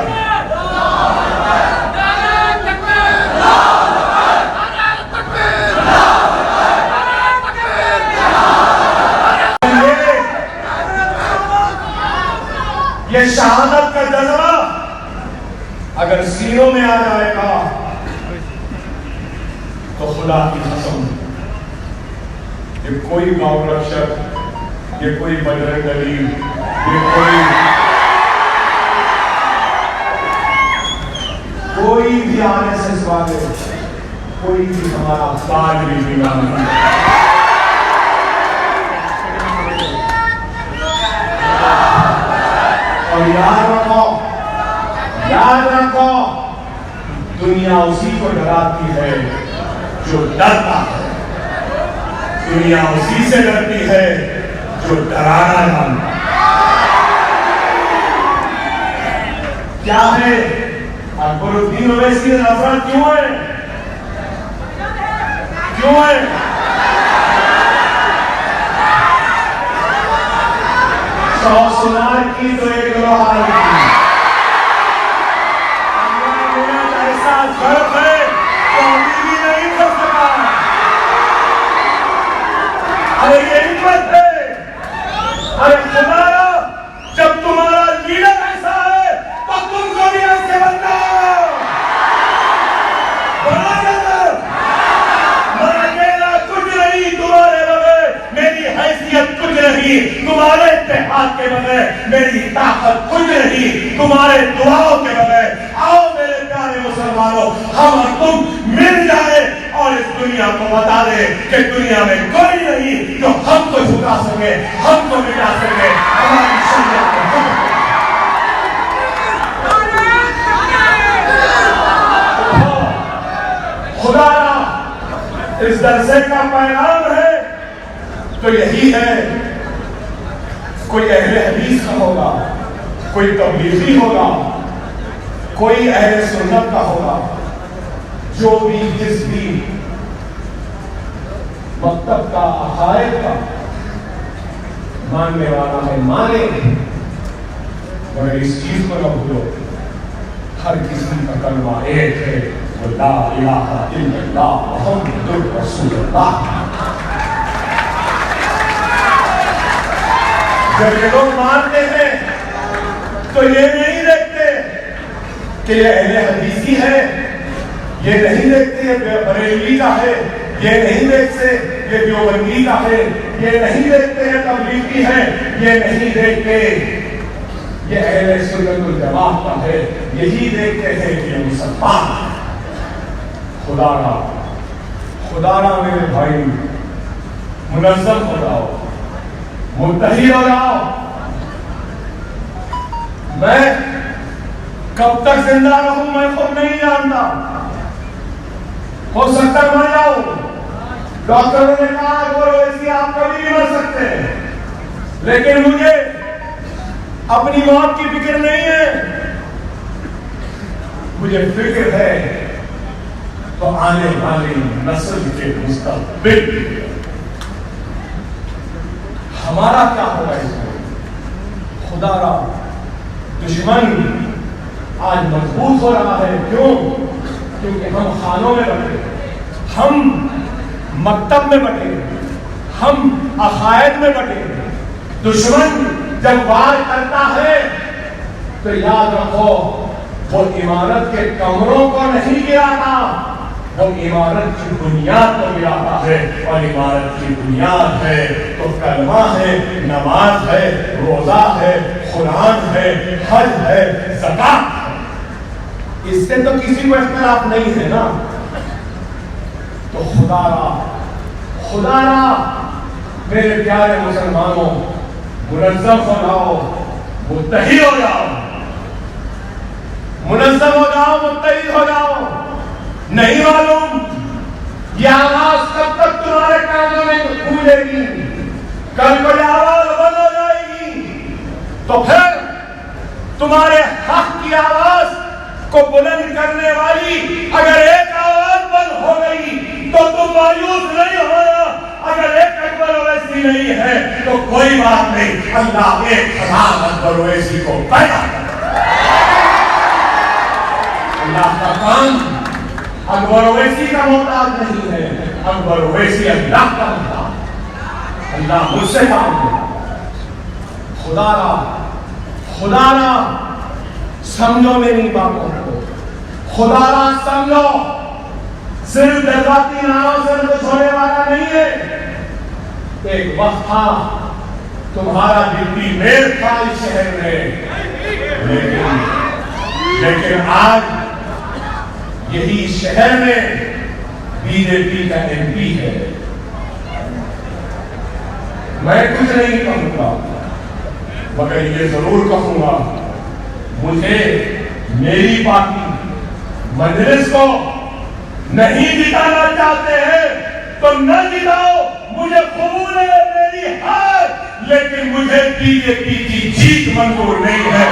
یہ شہادت کا جذبہ اگر سینوں میں آ جائے گا تو خدا کی قسم، یہ کوئی گاؤں رکشک، یہ کوئی بجرنگ دلی، یہ کوئی بھی آنے سے سوالے، کوئی بھی ہمارا تاج بھی نہیں. اور یاد رکھو دنیا اسی کو ڈراتی ہے جو ڈرتا ہے. دنیا اسی سے ڈرتی ہے جو ڈرانا جانتا ہے. کیا ہے؟ اکبر الدین اویسی سے نفرت کیوں ہے؟ کیوں ہے؟ سو سنار کی تو ایک لوہار کی، اللہ ایسا ضرب ہے تو ابھی بھی نہیں کر سکا۔ ارے یہ حکمت ہے، ارے خدایا جب تمہارا لیڈر ایسا ہے تو تم کو بھی ایسے بننا۔ بنا جاتا میں اکیلا کچھ نہیں، تمہارے بغیر میری حیثیت کچھ نہیں، تمہارے اتحاد کے بغیر میری طاقت کچھ نہیں، تمہارے دعاؤں کے بغیر۔ آؤ میرے پیارے مسلمانوں، ہم اور تم مل جائے اور اس دنیا کو بتا دے کہ دنیا میں کوئی نہیں جو ہم کو جھکا سکے، ہم کو مٹا سکے، ہماری شریعت کو حکم دے۔ خدا اس درسے کا پیغام ہے تو یہی ہے، کوئی اہل حدیث کا ہوگا، کوئی تبلیغی ہوگا، کوئی اہل سنت کا ہوگا، جو بھی جس بھی مکتب کا عقائد کا ماننے والا ہے مانے، مگر اس چیز کو نہ بھولو ہر کسی کا کلمہ ایک ہے، وہ لا الہ الا اللہ محمد رسول اللہ۔ جب یہ لوگ مانتے ہیں تو یہ نہیں دیکھتے کہ یہ اہل حدیثی ہے، یہ نہیں دیکھتے یہ بریلوی کا ہے، یہ نہیں دیکھتے یہ دیوبندی کا ہے، یہ نہیں دیکھتے یہ تبلیغی ہے، یہ نہیں دیکھتے یہ اہل سنت والجماعت کا ہے، یہی دیکھتے ہیں کہ یہ مسلمان ہے۔ خدا را میرے بھائی منظم ہو جاؤ، متحد ہو جاؤ۔ میں کب تک زندہ رہوں میں خود نہیں جانتا، ہو سکتا ہے مر جاؤں۔ ڈاکٹروں نے کہا اکبر اویسی آپ کبھی نہیں مر سکتے، لیکن مجھے اپنی موت کی فکر نہیں ہے، مجھے فکر ہے تو آنے والی نسل کے مستقبل ہمارا کیا ہوگا اس میں۔ خدا را دشمن آج مضبوط ہو رہا ہے، کیوں؟ کیونکہ ہم خانوں میں بٹے، ہم مکتب میں بٹے، ہم عقائد میں بٹے۔ دشمن جب وار کرتا ہے تو یاد رکھو وہ عمارت کے کمروں کو نہیں گراتا، وہ عمارت کی بنیاد کو گراتا ہے، اور عمارت کی بنیاد ہے تو کلمہ ہے، نماز ہے، روزہ ہے، قرآن ہے، حج ہے، زکات ہے۔ اس سے تو کسی کو اختلاف نہیں ہے نا۔ تو خدا را میرے پیارے مسلمانوں، منظم ہو جاؤ، متحد ہو جاؤ، منظم ہو جاؤ، متحد ہو جاؤ۔ نہیں معلوم یہ آواز کب تک تمہارے کانوں میں گونجے گی، کل کو یہ آواز بند ہو جائے گی تو پھر تمہارے حق کی آواز کو بلند کرنے والی اگر ایک آواز بند ہو گئی تو تم مایوس نہیں ہونا۔ اگر ایک اکبر اویسی نہیں ہے تو کوئی بات نہیں، اللہ 1000 اکبر اویسی کو پیدا کرے۔ اللہ کا کام اکبر اویسی کا محتاج نہیں ہے، اکبر اویسی اللہ کا محتاج۔ اللہ مجھ سے کام کرے۔ خدا را سمجھو میری باتوں کو، خدا را سمجھو، صرف جذباتی ناموں سے کچھ ہونے والا نہیں ہے۔ ایک وقت تھا تمہارا دلی میل تھا اس شہر میں، لیکن آج یہی شہر میں بی جے پی کا ایم پی ہے۔ میں کچھ نہیں کہوں گا مگر یہ ضرور کہوں گا، مجھے میری پارٹی مجلس کو نہیں جتانا چاہتے ہیں تو نہ جتاؤ، مجھے قبول ہے میری ہار، لیکن مجھے بی جے پی کی جیت منظور نہیں ہے۔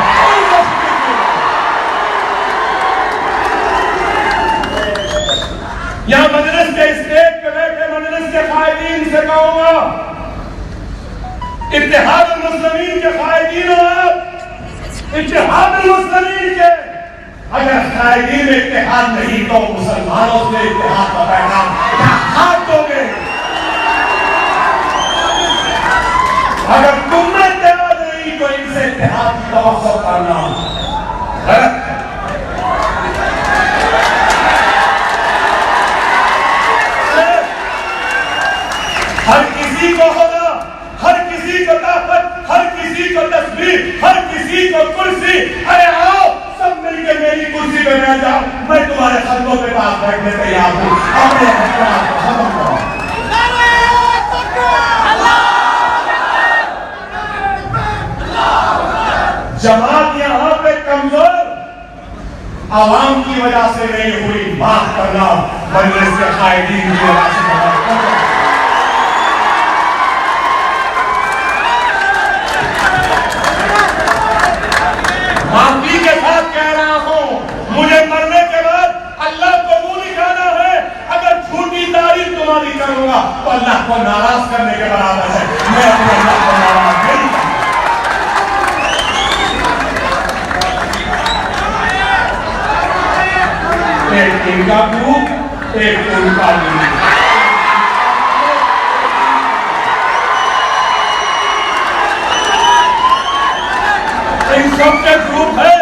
اتحاد المسلمین کے قائدین ہو آپ، اتحاد المسلمین کے، اگر قائدین میں اتحاد نہیں تو مسلمانوں سے اتحاد کا پیغام کیا ہاتھ دو گے؟ اگر تم میں اتحاد نہیں تو ان سے اتحاد کی توقع کرنا غلط ہے۔ ہر کسی کو ہونا، ہر کسی کو طاقت، ہر کسی کو تصویر، ہر کسی کو کرسی، ارے آؤ سب مل کے میری کرسی پہ بیٹھ جاؤ، میں تمہارے خطوں پہ پاس بیٹھنے تیار ہوں، اپنے اختلاف کو ختم کرو۔ جماعت یہاں پہ کمزور عوام کی وجہ سے نہیں ہوئی، معاف کرنا مجلس کے قائدین کی وجہ سے نہیں۔ معافی کے ساتھ کہہ رہا ہوں، مجھے مرنے کے بعد اللہ کو منہ دکھانا ہے، اگر جھوٹی تعریف تمہاری کروں گا تو اللہ کو ناراض کرنے کے برابر ہے، میں اپنے اللہ کو ناراض نہیں کروں۔ ایک ان کا گروپ، ایک ان کا گروپ، ان سب کے گروپ ہے،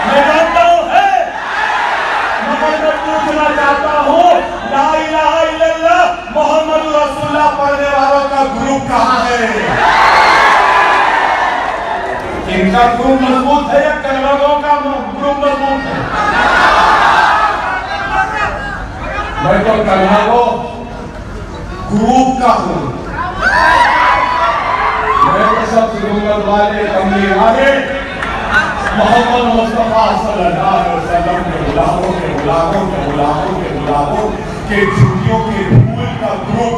میں جانتا ہوں ہے، مگر میں پوچھنا چاہتا ہوں لا الہ الا اللہ محمد رسول اللہ پڑھنے والوں کا گروپ کہاں ہے؟ ان کا گروپ مضبوط ہے یا کلمگوں کا گروپ مضبوط ہے؟ میں تو کلمگوں گروپ کا ہوں، میں تو سب ضرورت والے کملی والے محمد مصطفیٰ صلی اللہ علیہ وسلم کے غلاموں کے غلاموں کے غلاموں کے غلاموں کے جھوٹیوں کے پھول کا گروپ۔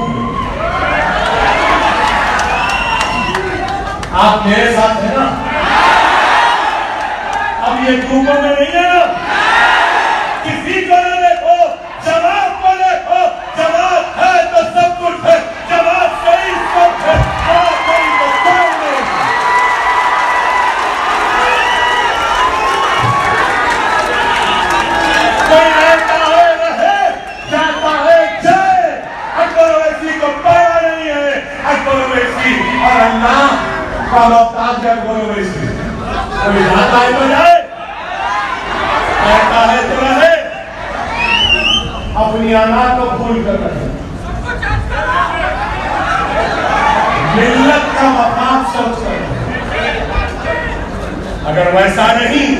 آپ میرے ساتھ ہیں نا؟ اب یہ گروپوں میں نہیں ہے نا؟ کسی کو نہ دیکھو، جماعت کو دیکھو، جماعت ہے تو سب کچھ ہے، جماعت صحیح سب ہے، بات نہیں تو کوئی نہیں۔ کوئی رہتا ہے رہے، جاتا ہے جائے، اکبر اویسی کو پایا نہیں ہے، اکبر اویسی اور اللہ کا محتاج ہے اکبر اویسی۔ کوئی جاتا ہے تو جائے، رہتا ہے تو رہے، اپنی آنا کو بھول کر رہے، ملت کا مفاد سوچ کر رہے۔ اگر ویسا نہیں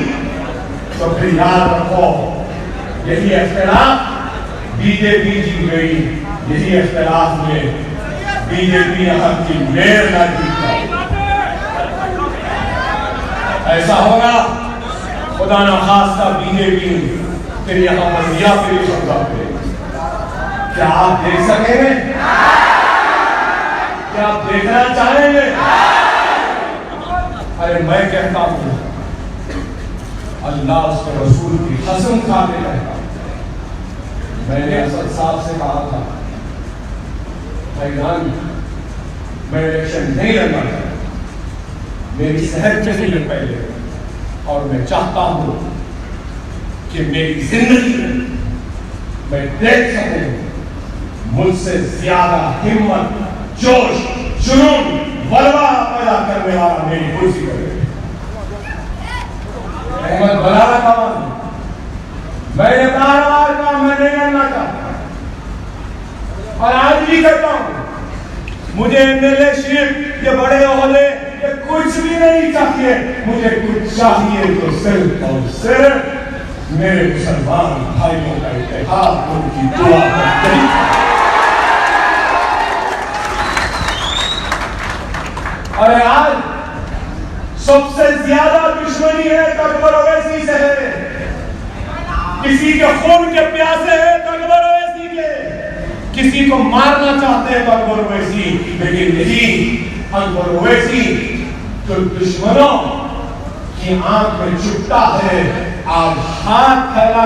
تو پھر یاد رکھو یہی اختلاف بی جے پی جیت گئی، یہی اختلاف میں بی جے پی حق کی میر نہ جیت۔ ایسا ہوگا خدا نخواستہ بی جے پی پھر یہاں پر یا پھر سمجھا پڑے، کیا آپ دیکھ سکیں گے؟ کیا آپ دیکھنا چاہیں گے؟ ارے میں کہتا ہوں اللہ اس کے رسول کی قسم کھا کے کہتا ہوں، میں نے اسد صاحب سے کہا تھا بھائی میں الیکشن نہیں لڑنا چاہتا، میری صحت میں نہیں پہلے، اور میں چاہتا ہوں کہ میری زندگی میں دیکھ سکوں مجھ سے زیادہ ہمت، جوش، جنون، ولولہ پیدا کرنے والا میری کرسی کرے۔ احمد بلارہ کا میں نے بار بار کہا میں نہیں کرنا چاہتا، اور آج بھی کہتا ہوں مجھے ایم ایل اے شپ یہ بڑے عہدے یہ کچھ بھی نہیں چاہیے، مجھے کچھ چاہیے تو صرف اور صرف میرے مسلمان بھائیوں کا اتحاد، ان کی دعا کرتے ہیں۔ اور آج سب سے زیادہ دشمنی ہے اکبر اویسی سے ہے، کسی کے خون کے پیاسے ہیں اکبر اویسی کے، کسی کو مارنا چاہتے ہیں اکبر اویسی، لیکن نہیں، اکبر اویسی جو دشمنوں کی آنکھ میں چھپتا ہے، آج ہاتھ پھیلا